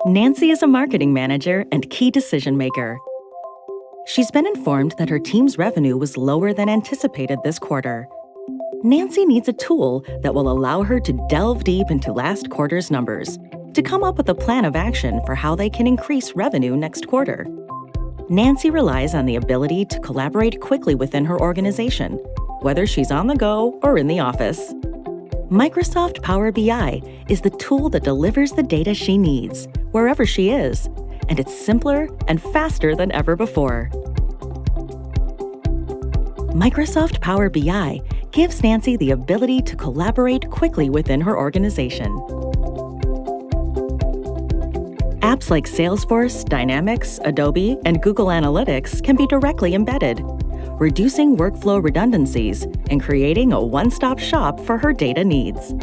Nancy is a marketing manager and key decision maker. She's been informed that her team's revenue was lower than anticipated this quarter. Nancy needs a tool that will allow her to delve deep into last quarter's numbers to come up with a plan of action for how they can increase revenue next quarter. Nancy relies on the ability to collaborate quickly within her organization, whether she's on the go or in the office. Microsoft Power BI is the tool that delivers the data she needs, wherever she is, and it's simpler and faster than ever before. Microsoft Power BI gives Nancy the ability to collaborate quickly within her organization. Apps like Salesforce, Dynamics, Adobe, and Google Analytics can be directly embedded, reducing workflow redundancies and creating a one-stop shop for her data needs.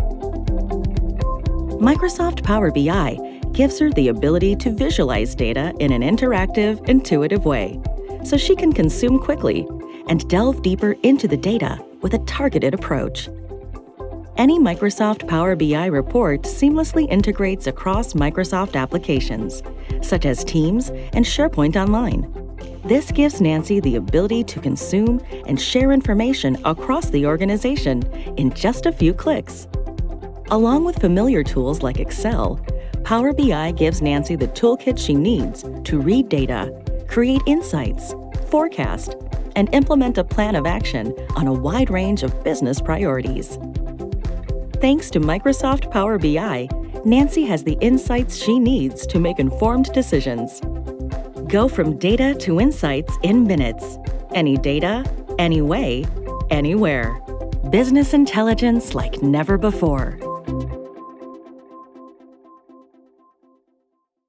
Microsoft Power BI gives her the ability to visualize data in an interactive, intuitive way, so she can consume quickly and delve deeper into the data with a targeted approach. Any Microsoft Power BI report seamlessly integrates across Microsoft applications, such as Teams and SharePoint Online. This gives Nancy the ability to consume and share information across the organization in just a few clicks. Along with familiar tools like Excel, Power BI gives Nancy the toolkit she needs to read data, create insights, forecast, and implement a plan of action on a wide range of business priorities. Thanks to Microsoft Power BI, Nancy has the insights she needs to make informed decisions. Go from data to insights in minutes. Any data, any way, anywhere. Business intelligence like never before.